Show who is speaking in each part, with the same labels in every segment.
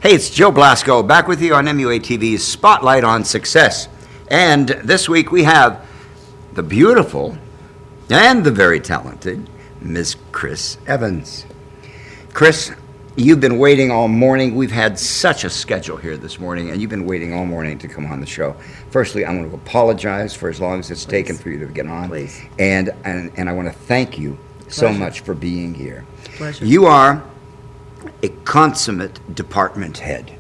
Speaker 1: Hey, it's Joe Blasco back with you on MUA TV's Spotlight on Success. And this week we have the beautiful and the very talented Miss Kris Evans. Kris, you've been waiting all morning. We've had such a schedule here this morning, and you've been waiting all morning to come on the show. Firstly, I want to apologize for as long as it's taken for you to get on.
Speaker 2: Please.
Speaker 1: And I want to thank you so much for being here.
Speaker 2: Pleasure.
Speaker 1: You are a consummate department head.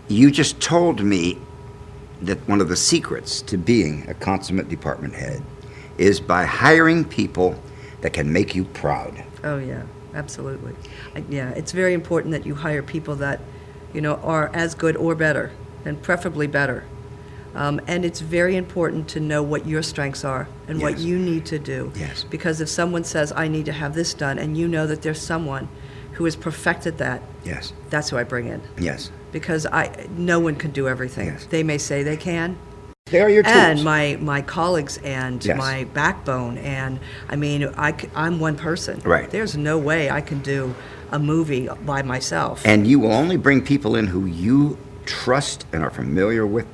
Speaker 1: You just told me that one of the secrets to being a consummate department head is by hiring people that can make you proud.
Speaker 2: Oh, yeah, absolutely. Yeah, it's very important that you hire people that, are as good or better, and preferably better. And it's very important to know what your strengths are and what you need to do.
Speaker 1: Yes.
Speaker 2: Because if someone says, I need to have this done, and you know that there's someone who has perfected that,
Speaker 1: Yes.
Speaker 2: that's who I bring in.
Speaker 1: Yes.
Speaker 2: Because no one can do everything.
Speaker 1: Yes.
Speaker 2: They may say they can.
Speaker 1: They are your tools.
Speaker 2: And my colleagues and
Speaker 1: Yes.
Speaker 2: my backbone. And, I'm one person.
Speaker 1: Right.
Speaker 2: There's no way I can do a movie by myself.
Speaker 1: And you will only bring people in who you trust and are familiar with,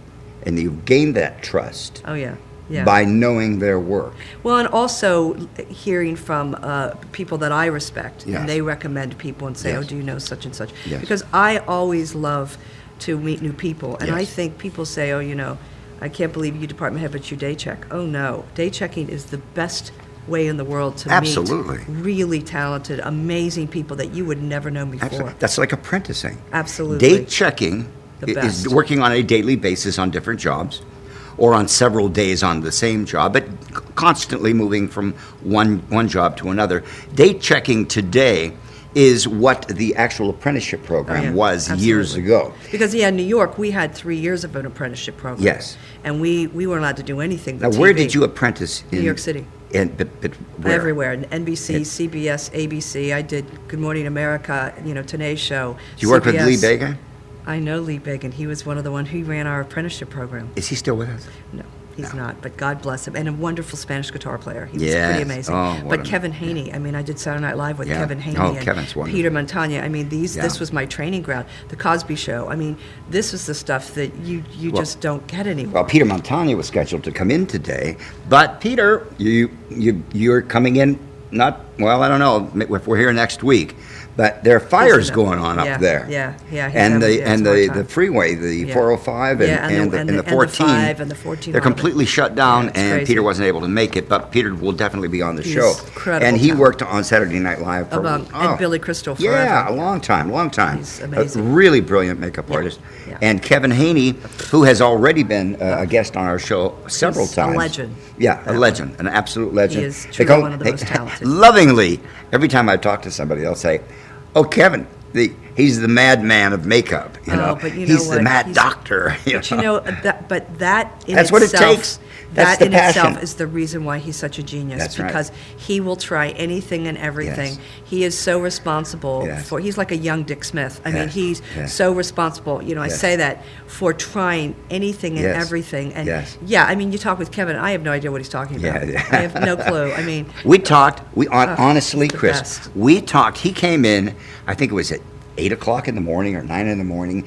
Speaker 1: and you've gained that trust
Speaker 2: Oh, yeah. Yeah.
Speaker 1: by knowing their work.
Speaker 2: Well, and also hearing from people that I respect,
Speaker 1: Yes.
Speaker 2: and they recommend people and say,
Speaker 1: Yes.
Speaker 2: oh, do you know such and such?
Speaker 1: Yes.
Speaker 2: Because I always love to meet new people, and I
Speaker 1: Yes.
Speaker 2: think people say, oh, I can't believe you department head, but you day check. Oh, no. Day checking is the best way in the world to
Speaker 1: Absolutely.
Speaker 2: meet really talented, amazing people that you would never know before.
Speaker 1: Absolutely. That's like apprenticing.
Speaker 2: Absolutely.
Speaker 1: Date checking
Speaker 2: The
Speaker 1: is
Speaker 2: best.
Speaker 1: working on a daily basis on different jobs, or on several days on the same job, but constantly moving from one job to another. Date checking today is what the actual apprenticeship program was years
Speaker 2: Absolutely.
Speaker 1: ago.
Speaker 2: Because, in New York, we had 3 years of an apprenticeship program.
Speaker 1: Yes.
Speaker 2: And we weren't allowed to do anything
Speaker 1: Now,
Speaker 2: but
Speaker 1: where
Speaker 2: TV.
Speaker 1: did you apprentice?
Speaker 2: New York City.
Speaker 1: But where?
Speaker 2: Everywhere. NBC, CBS, ABC. I did Good Morning America, Today's Show.
Speaker 1: Did you work with
Speaker 2: CBS.
Speaker 1: Lee Bega?
Speaker 2: I know Lee Bega. He was one of the one who ran our apprenticeship program.
Speaker 1: Is he still with us?
Speaker 2: No, he's not. But God bless him. And a wonderful Spanish guitar player. He was
Speaker 1: Yes.
Speaker 2: pretty amazing.
Speaker 1: Oh, what
Speaker 2: but
Speaker 1: a-
Speaker 2: Kevin Haney. I did Saturday Night Live with
Speaker 1: Yeah.
Speaker 2: Kevin Haney
Speaker 1: Oh,
Speaker 2: and
Speaker 1: Kevin's wonderful.
Speaker 2: Peter Montagna.
Speaker 1: Yeah.
Speaker 2: This was my training ground. The Cosby Show. This is the stuff that you just don't get anymore.
Speaker 1: Well, Peter Montagna was scheduled to come in today, but Peter, you're coming in. I don't know if we're here next week, but there are fires going on up there.
Speaker 2: Yeah.
Speaker 1: And
Speaker 2: it's hard
Speaker 1: the
Speaker 2: time.
Speaker 1: freeway, the 405 and the 14,
Speaker 2: 5 and the 14.
Speaker 1: they're completely shut down,
Speaker 2: it's
Speaker 1: and
Speaker 2: crazy.
Speaker 1: Peter wasn't able to make it, but Peter will definitely be on the
Speaker 2: He's
Speaker 1: show.
Speaker 2: incredible
Speaker 1: And he
Speaker 2: talent.
Speaker 1: worked on Saturday Night Live for
Speaker 2: and Billy Crystal forever.
Speaker 1: Yeah, a long time.
Speaker 2: He's amazing.
Speaker 1: A really brilliant makeup artist.
Speaker 2: Yeah.
Speaker 1: And Kevin Haney, who has already been a guest on our show several
Speaker 2: He's
Speaker 1: times.
Speaker 2: a legend.
Speaker 1: Yeah, a
Speaker 2: That
Speaker 1: legend, an absolute legend.
Speaker 2: He is
Speaker 1: They
Speaker 2: truly one of the most talented.
Speaker 1: Lovingly, every time I talk to somebody, they'll say, "Oh, Kevin, he's the madman of makeup.
Speaker 2: But you know
Speaker 1: he's the
Speaker 2: what?
Speaker 1: mad doctor."
Speaker 2: But that in
Speaker 1: That's
Speaker 2: itself,
Speaker 1: what it takes. That's
Speaker 2: that
Speaker 1: the
Speaker 2: in
Speaker 1: passion.
Speaker 2: itself is the reason why he's such a genius.
Speaker 1: That's right.
Speaker 2: Because he will try anything and everything.
Speaker 1: Yes.
Speaker 2: He is so responsible
Speaker 1: Yes.
Speaker 2: for. He's like a young Dick Smith.
Speaker 1: Yes.
Speaker 2: He's
Speaker 1: Yes.
Speaker 2: so responsible. I
Speaker 1: Yes.
Speaker 2: say that for trying anything and
Speaker 1: Yes.
Speaker 2: everything. And
Speaker 1: Yes.
Speaker 2: you talk with Kevin. I have no idea what he's talking about.
Speaker 1: Yeah.
Speaker 2: I have no clue.
Speaker 1: We talked. Honestly,
Speaker 2: the
Speaker 1: Kris,
Speaker 2: best.
Speaker 1: we talked. He came in. I think it was at 8:00 in the morning or 9 in the morning.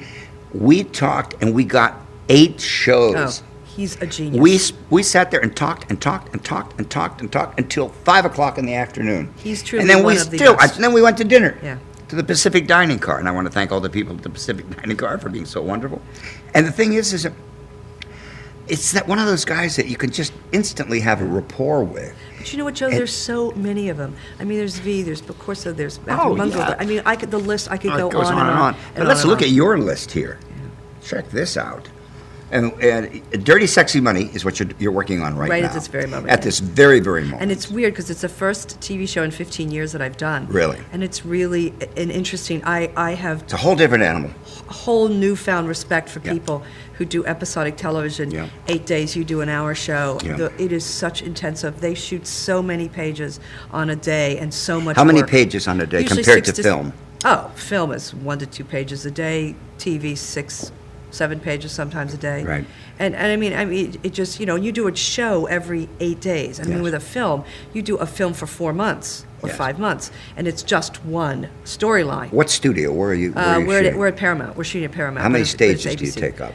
Speaker 1: We talked, and we got 8 shows.
Speaker 2: He's a genius.
Speaker 1: We sat there and talked until 5:00 in the afternoon.
Speaker 2: He's truly
Speaker 1: and then
Speaker 2: one
Speaker 1: we
Speaker 2: of the
Speaker 1: still.
Speaker 2: best.
Speaker 1: And then we went to dinner.
Speaker 2: Yeah.
Speaker 1: To the Pacific Dining Car, and I want to thank all the people at the Pacific Dining Car for being so wonderful. And the thing is that it's that one of those guys that you can just instantly have a rapport with.
Speaker 2: But you know what, Joe? There's so many of them. There's V, there's Corsa, there's Matthew
Speaker 1: Oh,
Speaker 2: Mungo.
Speaker 1: yeah.
Speaker 2: I could go
Speaker 1: It goes
Speaker 2: on and on.
Speaker 1: But let's look at your list here. Check this out. And Dirty Sexy Money is what you're working on right now.
Speaker 2: Right at this very moment,
Speaker 1: At
Speaker 2: yeah.
Speaker 1: this very, very moment.
Speaker 2: And it's weird because it's the first TV show in 15 years that I've done.
Speaker 1: Really?
Speaker 2: And it's really an interesting. I have
Speaker 1: It's a whole different animal.
Speaker 2: a whole newfound respect for
Speaker 1: Yeah.
Speaker 2: people who do episodic television.
Speaker 1: Yeah.
Speaker 2: 8 days, you do an hour show.
Speaker 1: Yeah.
Speaker 2: It is such intensive. They shoot so many pages on a day and so much
Speaker 1: How many
Speaker 2: work.
Speaker 1: pages on a day
Speaker 2: Usually
Speaker 1: compared to
Speaker 2: 6
Speaker 1: film?
Speaker 2: Oh, film is 1 to 2 pages a day. TV 6, 7 pages sometimes a day.
Speaker 1: Right.
Speaker 2: And it just, you do a show every 8 days.
Speaker 1: Yes.
Speaker 2: With a film, you do a film for 4 months or
Speaker 1: Yes.
Speaker 2: 5 months, and it's just one storyline.
Speaker 1: What studio? Where are you? Where are you shooting?
Speaker 2: We're at Paramount. We're shooting at Paramount.
Speaker 1: How many
Speaker 2: But it's
Speaker 1: stages do you
Speaker 2: ABC.
Speaker 1: take up?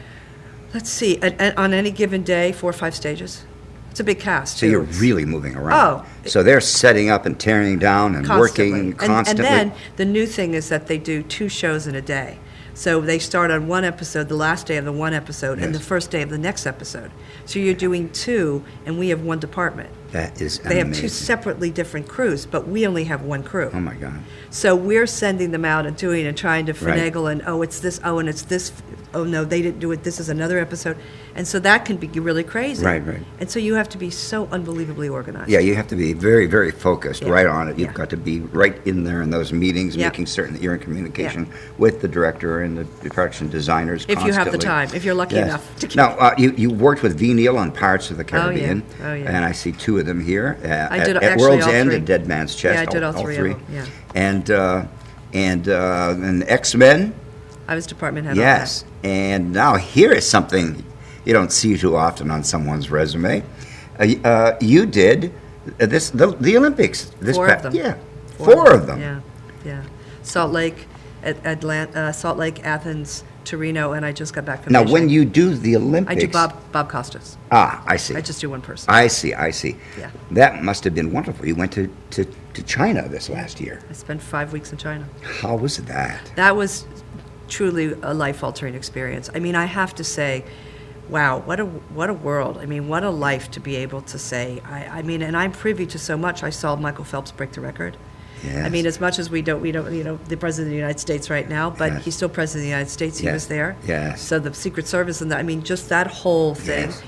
Speaker 2: Let's see. On any given day, 4 or 5 stages. It's a big cast.
Speaker 1: So
Speaker 2: too.
Speaker 1: you're
Speaker 2: It's
Speaker 1: really moving around.
Speaker 2: Oh.
Speaker 1: So they're setting up and tearing down and
Speaker 2: constantly.
Speaker 1: working constantly.
Speaker 2: And then the new thing is that they do 2 shows in a day. So they start on one episode, the last day of the one episode, and
Speaker 1: Yes.
Speaker 2: the first day of the next episode. So you're doing 2, and we have one department.
Speaker 1: That is
Speaker 2: They have
Speaker 1: amazing.
Speaker 2: 2 separately different crews, but we only have one crew.
Speaker 1: Oh my God.
Speaker 2: So we're sending them out and doing and trying to
Speaker 1: Right.
Speaker 2: finagle and it's this, and it's this, oh no, they didn't do it, this is another episode. And so that can be really crazy.
Speaker 1: Right, right.
Speaker 2: And so you have to be so unbelievably organized.
Speaker 1: Yeah, you have to be very, very focused,
Speaker 2: Yeah.
Speaker 1: right on it. You've
Speaker 2: Yeah.
Speaker 1: got to be right in there in those meetings,
Speaker 2: Yeah.
Speaker 1: making certain that you're in communication with the director and the production designers
Speaker 2: If you have the
Speaker 1: constantly.
Speaker 2: time, if you're lucky
Speaker 1: Yes.
Speaker 2: enough to keep.
Speaker 1: Now, you worked with V. Neil on Pirates of the Caribbean,
Speaker 2: Oh, yeah.
Speaker 1: and I see 2 of them here
Speaker 2: I
Speaker 1: at,
Speaker 2: did
Speaker 1: at
Speaker 2: actually
Speaker 1: World's
Speaker 2: all
Speaker 1: End
Speaker 2: 3.
Speaker 1: and Dead Man's Chest.
Speaker 2: Yeah, I did all 3 of them, yeah.
Speaker 1: And X-Men.
Speaker 2: I was department head
Speaker 1: Yes, and now here is something you don't see too often on someone's resume. You did the Olympics.
Speaker 2: on that. 4 of them.
Speaker 1: Yeah, 4 of them.
Speaker 2: Yeah. Salt Lake, Salt Lake, Athens, Torino, and I just got back from
Speaker 1: Now,
Speaker 2: Beijing.
Speaker 1: when you do the
Speaker 2: I
Speaker 1: Olympics,
Speaker 2: do Bob Costas.
Speaker 1: I see.
Speaker 2: I just do one person.
Speaker 1: I see.
Speaker 2: Yeah.
Speaker 1: That must have been wonderful. You went to China this last year.
Speaker 2: I spent 5 weeks in China.
Speaker 1: How was that?
Speaker 2: That was truly a life-altering experience. I mean, I have to say, wow, what a world. I mean, what a life to be able to say. I mean, and I'm privy to so much. I saw Michael Phelps break the record.
Speaker 1: Yes.
Speaker 2: I mean, as much as we don't, the president of the United States right now, but
Speaker 1: Yes.
Speaker 2: he's still president of the United States. He
Speaker 1: Yes.
Speaker 2: was there.
Speaker 1: Yes.
Speaker 2: So the Secret Service and that, I mean, just that whole thing.
Speaker 1: Yes.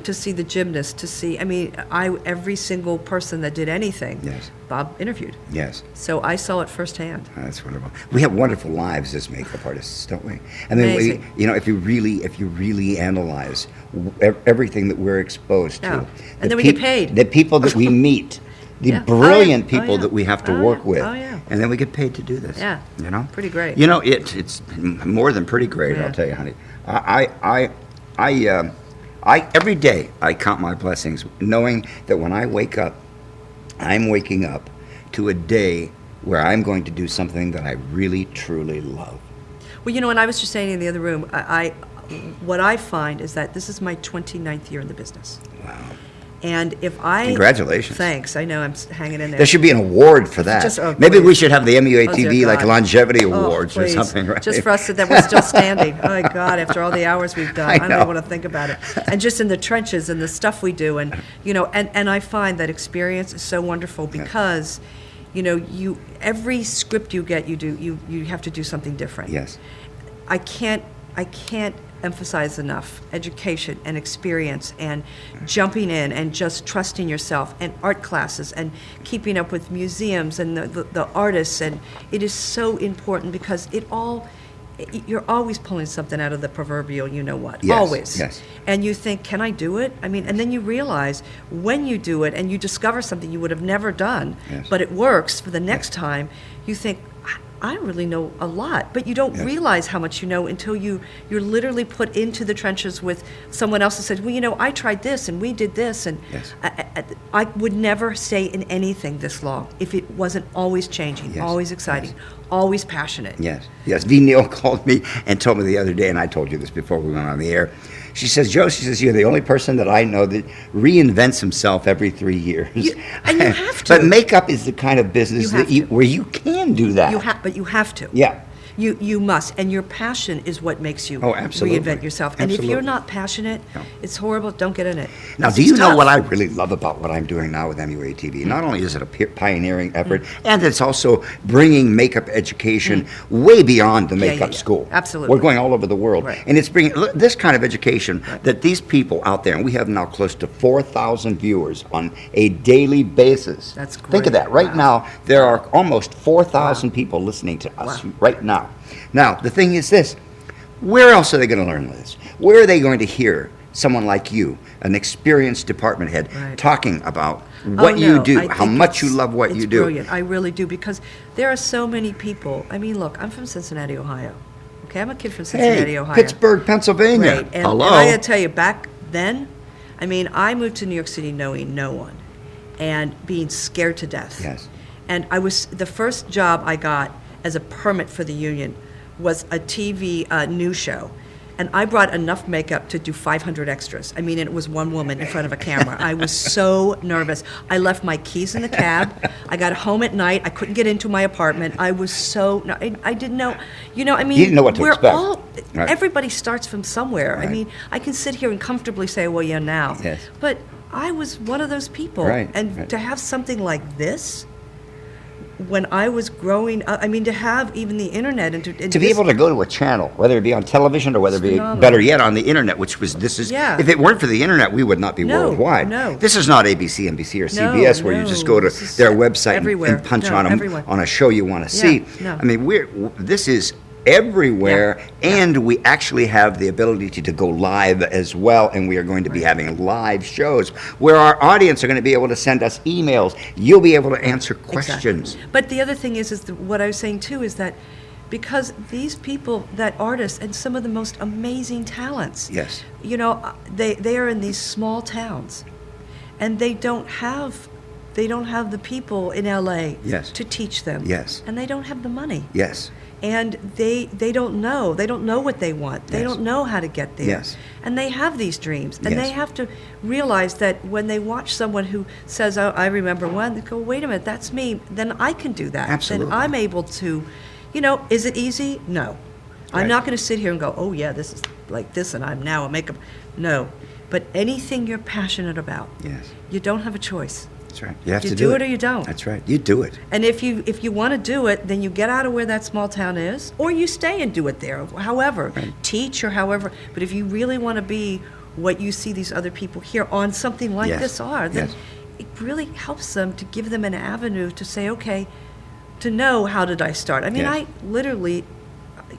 Speaker 2: To see the gymnasts, every single person that did anything,
Speaker 1: Yes.
Speaker 2: Bob interviewed.
Speaker 1: Yes.
Speaker 2: So I saw it firsthand.
Speaker 1: That's wonderful. We have wonderful lives as makeup artists, don't we? I mean,
Speaker 2: Amazing.
Speaker 1: if you really analyze everything that we're exposed to,
Speaker 2: Yeah. And
Speaker 1: the
Speaker 2: then we get paid.
Speaker 1: the people that we meet, the
Speaker 2: Yeah.
Speaker 1: brilliant
Speaker 2: Oh, yeah.
Speaker 1: people
Speaker 2: Oh, yeah.
Speaker 1: that we have to
Speaker 2: Oh,
Speaker 1: work
Speaker 2: yeah.
Speaker 1: with,
Speaker 2: Oh, yeah.
Speaker 1: and then we get paid to do this.
Speaker 2: Yeah.
Speaker 1: You know,
Speaker 2: Pretty great.
Speaker 1: You know, it's more than pretty great.
Speaker 2: Yeah.
Speaker 1: I'll tell you, honey. I every day I count my blessings, knowing that when I wake up, I'm waking up to a day where I'm going to do something that I really, truly love.
Speaker 2: Well, and I was just saying in the other room, what I find is that this is my 29th year in the business.
Speaker 1: Wow.
Speaker 2: And if I...
Speaker 1: Congratulations.
Speaker 2: Thanks. I know, I'm hanging in there.
Speaker 1: There should be an award for that.
Speaker 2: Just- oh,
Speaker 1: Maybe we
Speaker 2: please.
Speaker 1: should have the
Speaker 2: Oh, dear
Speaker 1: MUATV, like
Speaker 2: God.
Speaker 1: longevity
Speaker 2: Oh,
Speaker 1: awards or
Speaker 2: please.
Speaker 1: something, right?
Speaker 2: Just for us that we're still standing. Oh, my God, after all the hours we've done. I don't
Speaker 1: know.
Speaker 2: even want to think about it. And just in the trenches and the stuff we do. And, and I find that experience is so wonderful because, every script you get, you have to do something different.
Speaker 1: Yes.
Speaker 2: I can't emphasize enough education and experience and jumping in and just trusting yourself and art classes and keeping up with museums and the artists, and it is so important because you're always pulling something out of the proverbial what.
Speaker 1: Yes,
Speaker 2: Always.
Speaker 1: yes.
Speaker 2: And you think, can I do it? I mean, and then you realize when you do it and you discover something you would have never done,
Speaker 1: Yes.
Speaker 2: but it works for the next time, you think, I really know a lot, but you don't
Speaker 1: Yes.
Speaker 2: realize how much you know until you're literally put into the trenches with someone else who says, well, I tried this and we did this, and
Speaker 1: Yes.
Speaker 2: I would never stay in anything this long if it wasn't always changing,
Speaker 1: Yes.
Speaker 2: always exciting,
Speaker 1: Yes.
Speaker 2: always passionate.
Speaker 1: Yes. V. Neil called me and told me the other day, and I told you this before we went on the air. She says, Joe, you're the only person that I know that reinvents himself every 3 years.
Speaker 2: And you have to.
Speaker 1: But makeup is the kind of business
Speaker 2: You have to.
Speaker 1: where you can do that.
Speaker 2: But you have to.
Speaker 1: Yeah.
Speaker 2: You must, and your passion is what makes you
Speaker 1: absolutely.
Speaker 2: reinvent yourself. And if
Speaker 1: Absolutely.
Speaker 2: you're not passionate,
Speaker 1: No.
Speaker 2: it's horrible. Don't get in it.
Speaker 1: Now,
Speaker 2: It's
Speaker 1: do you know
Speaker 2: tough.
Speaker 1: what I really love about what I'm doing now with MUATV? Not only is it a pioneering effort, and it's also bringing makeup education way beyond the makeup
Speaker 2: yeah.
Speaker 1: school.
Speaker 2: Absolutely.
Speaker 1: We're going all over the world.
Speaker 2: Right.
Speaker 1: And it's bringing this kind of education that these people out there, and we have now close to 4,000 viewers on a daily basis.
Speaker 2: That's
Speaker 1: Think
Speaker 2: great.
Speaker 1: of that. Right
Speaker 2: Wow.
Speaker 1: now, there are almost 4,000 people listening to us
Speaker 2: Wow.
Speaker 1: right now. Now, the thing is this. Where else are they going to learn this? Where are they going to hear someone like you, an experienced department head,
Speaker 2: Right.
Speaker 1: talking about what
Speaker 2: Oh,
Speaker 1: you
Speaker 2: no,
Speaker 1: do,
Speaker 2: I
Speaker 1: how
Speaker 2: think
Speaker 1: much you
Speaker 2: it's-
Speaker 1: love what
Speaker 2: it's
Speaker 1: you do?
Speaker 2: Brilliant. I really do, because there are so many people. I mean, look, I'm from Cincinnati, Ohio. Okay, I'm a kid from Cincinnati,
Speaker 1: Hey,
Speaker 2: Ohio.
Speaker 1: Pittsburgh, Pennsylvania.
Speaker 2: Right. And,
Speaker 1: Hello.
Speaker 2: and I got to tell you, back then, I mean, I moved to New York City knowing no one and being scared to death.
Speaker 1: Yes.
Speaker 2: And the first job I got as a permit for the union was a TV news show. And I brought enough makeup to do 500 extras. I mean, it was one woman in front of a camera. I was so nervous. I left my keys in the cab. I got home at night. I couldn't get into my apartment. I was so, I didn't know, I mean.
Speaker 1: You didn't know what to expect.
Speaker 2: Right. Everybody starts from somewhere. Right. I mean, I can sit here and comfortably say, well, yeah, now.
Speaker 1: Yes.
Speaker 2: But I was one of those people.
Speaker 1: Right.
Speaker 2: And to have something like this, when I was growing up, I mean, to have even the internet and
Speaker 1: to be able to go to a channel, whether it be on television or whether it be
Speaker 2: phenomenal.
Speaker 1: Better yet on the internet, if it weren't for the internet, we would not be worldwide.
Speaker 2: No.
Speaker 1: This is not ABC, NBC, or CBS where you just go to their website and punch on a show you want to see.
Speaker 2: No.
Speaker 1: I mean, this is everywhere, and we actually have the ability to go live as well, and we are going to be having live shows where our audience are going to be able to send us emails. You'll be able to answer questions.
Speaker 2: Exactly. But the other thing is what I was saying too is that because these people, that artists and some of the most amazing talents,
Speaker 1: yes,
Speaker 2: they are in these small towns, and they don't have the people in LA to teach them.
Speaker 1: Yes.
Speaker 2: And they don't have the money.
Speaker 1: Yes.
Speaker 2: And they don't know what they want. They don't know how to get there.
Speaker 1: Yes.
Speaker 2: And they have these dreams, and they have to realize that when they watch someone who says, "Oh, I remember one," they go, "Wait a minute, that's me. Then I can do that.
Speaker 1: Absolutely.
Speaker 2: Then I'm able to." Is it easy? No.
Speaker 1: Right.
Speaker 2: I'm not going to sit here and go, "Oh yeah, this is like this, and I'm now a makeup." No. But anything you're passionate about, you don't have a choice.
Speaker 1: That's right. You have
Speaker 2: to
Speaker 1: do
Speaker 2: do it or you don't.
Speaker 1: That's right. You do it.
Speaker 2: And if you want to do it, then you get out of where that small town is, or you stay and do it there, however, teach or however. But if you really want to be what you see these other people here on something like this are, then it really helps them to give them an avenue to say, okay, to know how did I start. I mean, I literally,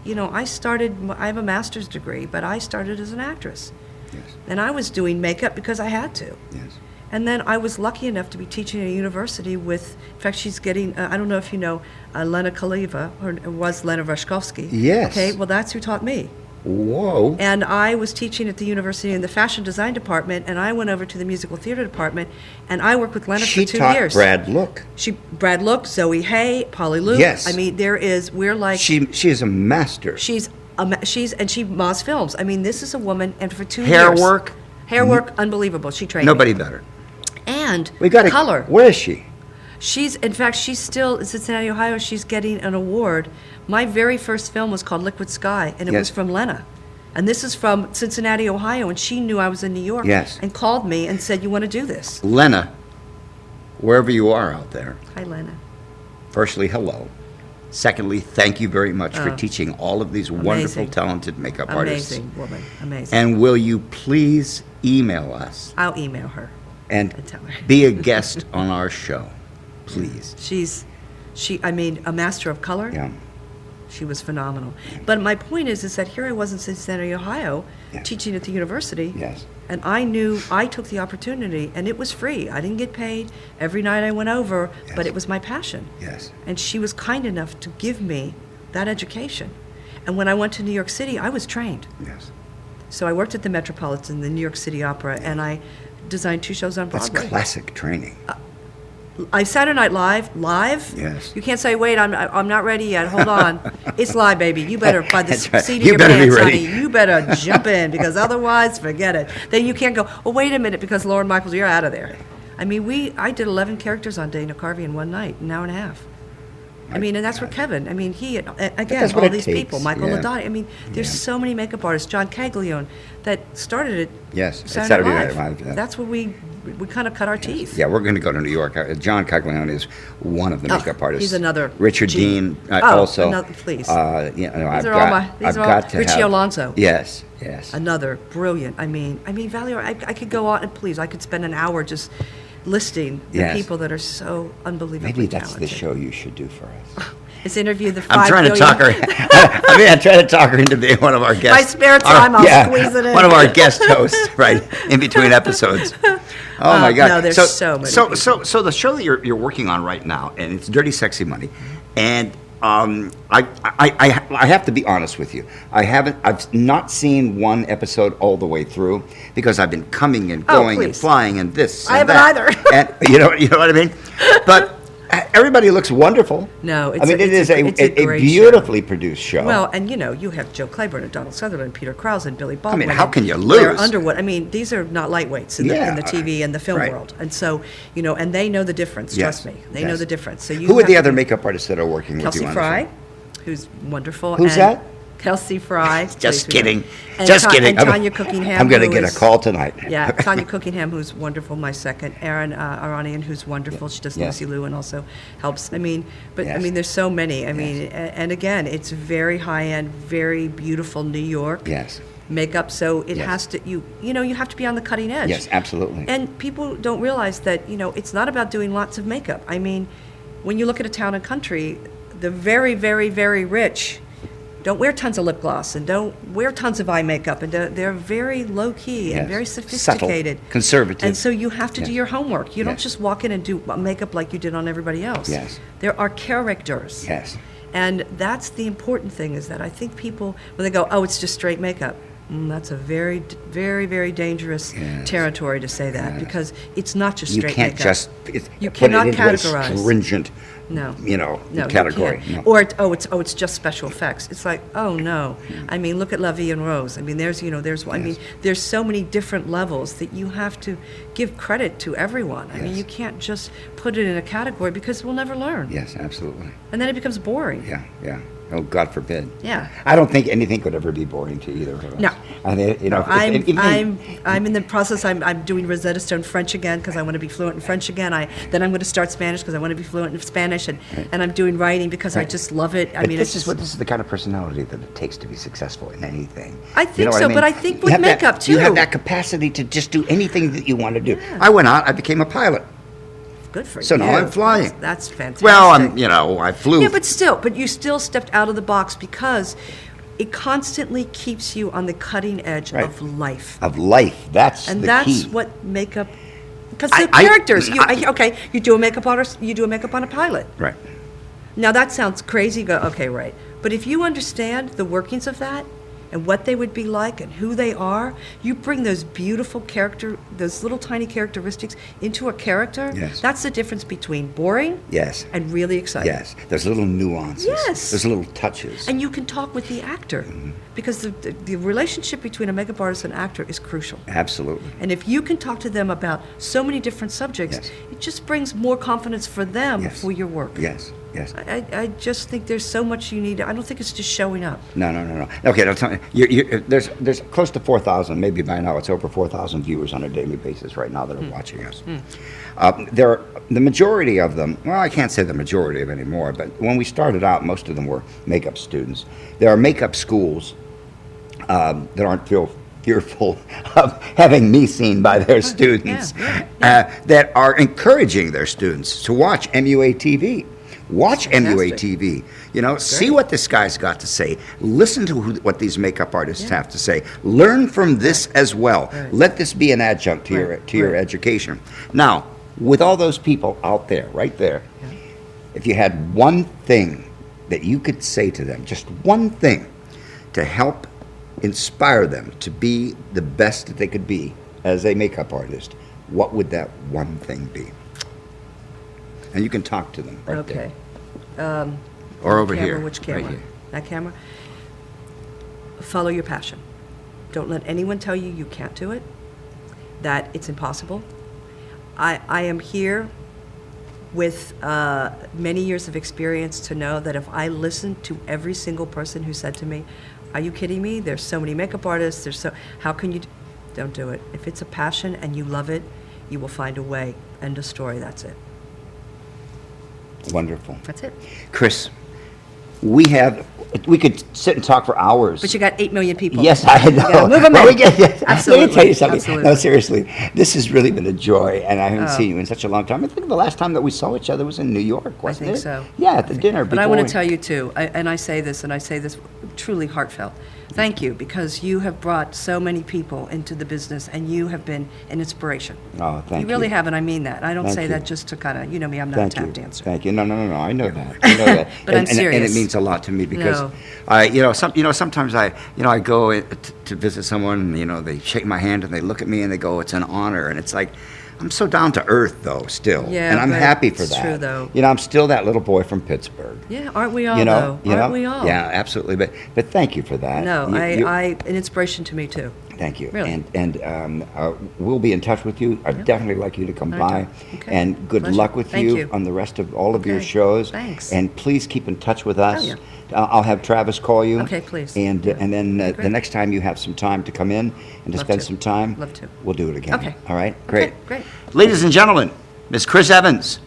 Speaker 2: I have a master's degree, but I started as an actress.
Speaker 1: Yes.
Speaker 2: And I was doing makeup because I had to.
Speaker 1: Yes.
Speaker 2: And then I was lucky enough to be teaching at a university with, in fact, she's getting, I don't know if you know, Lena Kaliva, or it was Lena Vaškovsky.
Speaker 1: Yes.
Speaker 2: Okay, well, that's who taught me.
Speaker 1: Whoa.
Speaker 2: And I was teaching at the university in the fashion design department, and I went over to the musical theater department, and I worked with Lena for 2 years.
Speaker 1: She taught Brad Look.
Speaker 2: Brad Look, Zoe Hay, Polly Luke.
Speaker 1: Yes.
Speaker 2: I mean, we're like.
Speaker 1: She is a master.
Speaker 2: She's Moz Films. I mean, this is a woman, and for 2
Speaker 1: Hair
Speaker 2: years.
Speaker 1: work,
Speaker 2: unbelievable. She trained
Speaker 1: nobody
Speaker 2: me.
Speaker 1: better.
Speaker 2: And
Speaker 1: color. Where is she?
Speaker 2: She's still in Cincinnati, Ohio. She's getting an award. My very first film was called Liquid Sky, and it was from Lena. And this is from Cincinnati, Ohio, and she knew I was in New York and called me and said, "You want to do this?"
Speaker 1: Lena, wherever you are out there.
Speaker 2: Hi, Lena.
Speaker 1: Firstly, hello. Secondly, thank you very much for teaching all of these wonderful, talented makeup artists.
Speaker 2: Amazing woman, amazing.
Speaker 1: And will you please email us?
Speaker 2: I'll email her.
Speaker 1: And
Speaker 2: tell her.
Speaker 1: Be a guest on our show, please.
Speaker 2: She's a master of color.
Speaker 1: Yeah.
Speaker 2: She was phenomenal. But my point is that here I was in Cincinnati, Ohio, teaching at the university.
Speaker 1: Yes.
Speaker 2: And I knew I took the opportunity, and it was free. I didn't get paid. Every night I went over, but it was my passion.
Speaker 1: Yes.
Speaker 2: And she was kind enough to give me that education. And when I went to New York City, I was trained.
Speaker 1: Yes.
Speaker 2: So I worked at the Metropolitan, the New York City Opera, and I designed 2 shows on Broadway.
Speaker 1: That's classic training.
Speaker 2: Saturday Night Live.
Speaker 1: Yes.
Speaker 2: You can't say, wait, I'm not ready yet. Hold on. It's live, baby. You better buy the seat in
Speaker 1: You
Speaker 2: your
Speaker 1: better
Speaker 2: pants,
Speaker 1: be ready.
Speaker 2: honey. You better jump in, because otherwise, forget it. Then you can't go, well, wait a minute, because Lorne Michaels, you're out of there. I mean, I did 11 characters on Dana Carvey in one night, an hour and a half. I mean, and that's where Kevin, I mean, he, again, all these people, Michael Ladati, I mean, there's so many makeup artists, John Caglione, that started it.
Speaker 1: Yes,
Speaker 2: Saturday
Speaker 1: Night
Speaker 2: Live.
Speaker 1: Live.
Speaker 2: That's where we kind of cut our teeth.
Speaker 1: Yeah, we're going to go to New York. John Caglione is one of the makeup artists.
Speaker 2: He's another.
Speaker 1: Richard Dean also.
Speaker 2: Another, please.
Speaker 1: These are
Speaker 2: all Richie Alonso.
Speaker 1: Yes.
Speaker 2: Another brilliant. I mean, Valerie, I could go on and please, I could spend an hour just listing the people that are so unbelievably
Speaker 1: Maybe that's
Speaker 2: talented.
Speaker 1: the show you should do for us.
Speaker 2: It's interview the 5
Speaker 1: I'm trying to talk her. I'm trying to talk her into being one of our guests.
Speaker 2: My spare time, I'll squeeze it in.
Speaker 1: One of our guest hosts, right, in between episodes. Oh my God!
Speaker 2: No, there's so many.
Speaker 1: So the show that you're working on right now, and it's Dirty Sexy Money, and I have to be honest with you. I've not seen one episode all the way through because I've been coming and going and flying and this.
Speaker 2: I
Speaker 1: and
Speaker 2: haven't
Speaker 1: that.
Speaker 2: either.
Speaker 1: And you know what I mean. But Everybody looks wonderful.
Speaker 2: No,
Speaker 1: I mean, it is a
Speaker 2: great
Speaker 1: beautifully produced show.
Speaker 2: Well, and you have Joe Claiborne and Donald Sutherland, Peter Krause and Billy
Speaker 1: I
Speaker 2: Baldwin.
Speaker 1: mean, how can you
Speaker 2: Blair
Speaker 1: lose?
Speaker 2: Underwood. I mean, these are not lightweights in the TV and the film
Speaker 1: right.
Speaker 2: world, and so and they know the difference.
Speaker 1: Yes,
Speaker 2: Trust me, they know the difference. So
Speaker 1: who are the other makeup artists that are working with
Speaker 2: Kelsey
Speaker 1: you on
Speaker 2: Fry,
Speaker 1: the show?
Speaker 2: who's wonderful.
Speaker 1: Who's
Speaker 2: and
Speaker 1: that?
Speaker 2: Kelsey Fry.
Speaker 1: Just kidding.
Speaker 2: And
Speaker 1: Just kidding.
Speaker 2: And Tanya Cookingham.
Speaker 1: I'm going to get a call tonight.
Speaker 2: Yeah, Tanya Cookingham, who's wonderful, my second. Erin Aranian, who's wonderful. She does Lucy Liu and also helps. I mean, there's so many. I mean, and again, it's very high-end, very beautiful New York.
Speaker 1: Yes.
Speaker 2: Makeup, so it has to, you have to be on the cutting edge.
Speaker 1: Yes, absolutely.
Speaker 2: And people don't realize that, it's not about doing lots of makeup. I mean, when you look at a town and country, the very, very, very rich don't wear tons of lip gloss and don't wear tons of eye makeup, and they're very low key and very sophisticated,
Speaker 1: subtle, conservative,
Speaker 2: and so you have to do your homework. You don't just walk in and do makeup like you did on everybody else.
Speaker 1: Yes,
Speaker 2: there are characters.
Speaker 1: Yes,
Speaker 2: and that's the important thing, is that I think people, when they go, oh, it's just straight makeup, that's a very, very, very dangerous territory to say that, because it's not just straight makeup. You cannot categorize.
Speaker 1: Stringent.
Speaker 2: No,
Speaker 1: category.
Speaker 2: No. Or it's just special effects. It's like, oh no. I mean, look at La Vie en Rose. I mean, there's I mean, there's so many different levels that you have to give credit to everyone. I mean, you can't just put it in a category, because we'll never learn.
Speaker 1: Yes, absolutely.
Speaker 2: And then it becomes boring.
Speaker 1: Yeah. Oh, God forbid.
Speaker 2: Yeah.
Speaker 1: I don't think anything could ever be boring to either of us.
Speaker 2: No.
Speaker 1: I mean,
Speaker 2: I'm in the process. I'm doing Rosetta Stone French again, because I want to be fluent in French again. Then I'm going to start Spanish, because I want to be fluent in Spanish, and I'm doing writing because I just love it. I mean,
Speaker 1: this is the kind of personality that it takes to be successful in anything.
Speaker 2: I think so, but I think with makeup too.
Speaker 1: You have that capacity to just do anything that you want to do. Yeah. I went out. I became a pilot.
Speaker 2: Good for you.
Speaker 1: So now I'm flying.
Speaker 2: That's fantastic.
Speaker 1: Well, I flew.
Speaker 2: Yeah, but you still stepped out of the box, because it constantly keeps you on the cutting edge of life.
Speaker 1: Of life, that's the key.
Speaker 2: And that's what makeup. Because the characters. You do a makeup artist. You do a makeup on a pilot.
Speaker 1: Right.
Speaker 2: Now that sounds crazy. Go, okay, right. But if you understand the workings of that, and what they would be like and who they are, you bring those beautiful those little tiny characteristics into a character.
Speaker 1: Yes.
Speaker 2: That's the difference between boring and really exciting.
Speaker 1: Yes, there's little nuances.
Speaker 2: Yes.
Speaker 1: There's little touches.
Speaker 2: And you can talk with the actor, because the relationship between a makeup artist and actor is crucial.
Speaker 1: Absolutely.
Speaker 2: And if you can talk to them about so many different subjects, it just brings more confidence for them for your work.
Speaker 1: Yes. Yes.
Speaker 2: I just think there's so much you need. I don't think it's just showing up. No.
Speaker 1: Okay, now tell me, there's close to 4,000, maybe by now it's over 4,000 viewers on a daily basis right now that are watching us. The majority of them, well, I can't say the majority of anymore, but when we started out, most of them were makeup students. There are makeup schools that aren't fearful of having me seen by their students, that are encouraging their students to watch MUA TV. Watch MUA TV. See what this guy's got to say. Listen to what these makeup artists have to say. Learn from this as well. Let this be an adjunct to your education. Now, with all those people out there, right there, if you had one thing that you could say to them, just one thing to help inspire them to be the best that they could be as a makeup artist, what would that one thing be? And you can talk to them right there. Or over here.
Speaker 2: Which camera?
Speaker 1: Right here.
Speaker 2: That camera? Follow your passion. Don't let anyone tell you can't do it, that it's impossible. I am here with many years of experience to know that if I listened to every single person who said to me, are you kidding me? There's so many makeup artists. How can you? Don't do it. If it's a passion and you love it, you will find a way. End of story. That's it.
Speaker 1: Wonderful.
Speaker 2: That's it.
Speaker 1: Kris, we could sit and talk for hours.
Speaker 2: But you got 8 million people.
Speaker 1: Yes, I know.
Speaker 2: Move them in.
Speaker 1: Let
Speaker 2: Absolutely.
Speaker 1: me tell you something.
Speaker 2: Absolutely.
Speaker 1: No, seriously, this has really been a joy, and I haven't seen you in such a long time. I think the last time that we saw each other was in New York, wasn't it?
Speaker 2: I think so.
Speaker 1: Yeah, at the dinner.
Speaker 2: But I want to tell you, too, and I say this truly heartfelt. Thank you, because you have brought so many people into the business, and you have been an inspiration.
Speaker 1: Oh, thank you.
Speaker 2: You really have, and I mean that. I don't say that just to kind of, me, I'm not a tap dancer.
Speaker 1: Thank you. No, I know that. I know that.
Speaker 2: But I'm serious.
Speaker 1: And it means a lot to me, because sometimes I go to visit someone, and they shake my hand and they look at me and they go, it's an honor, and it's like, I'm so down to earth, though, still.
Speaker 2: Yeah,
Speaker 1: and I'm
Speaker 2: but
Speaker 1: happy for
Speaker 2: it's
Speaker 1: that.
Speaker 2: true, though.
Speaker 1: You know, I'm still that little boy from Pittsburgh.
Speaker 2: Yeah, aren't we all,
Speaker 1: You know,
Speaker 2: though? Aren't we all?
Speaker 1: Yeah, absolutely. But thank you for that.
Speaker 2: No,
Speaker 1: You-
Speaker 2: an inspiration to me, too.
Speaker 1: Thank you.
Speaker 2: Really.
Speaker 1: And we'll be in touch with you. I'd definitely like you to come
Speaker 2: I
Speaker 1: by.
Speaker 2: do. Okay.
Speaker 1: And good
Speaker 2: Pleasure.
Speaker 1: luck with
Speaker 2: Thank you.
Speaker 1: on the rest of all of your
Speaker 2: Okay.
Speaker 1: shows.
Speaker 2: Thanks.
Speaker 1: And please keep in touch with us.
Speaker 2: yeah.
Speaker 1: I'll have Travis call you.
Speaker 2: Okay, please.
Speaker 1: And
Speaker 2: Yeah.
Speaker 1: and then the
Speaker 2: Great.
Speaker 1: next time you have some time to come in and to
Speaker 2: Love
Speaker 1: spend
Speaker 2: to.
Speaker 1: some time,
Speaker 2: Love to.
Speaker 1: we'll do it again.
Speaker 2: Okay.
Speaker 1: All right? Great.
Speaker 2: Okay, great.
Speaker 1: Ladies and gentlemen, Miss Kris Evans.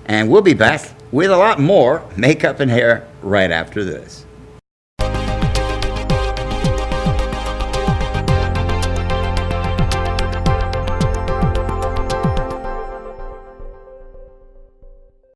Speaker 1: And we'll be back with a lot more makeup and hair right after this.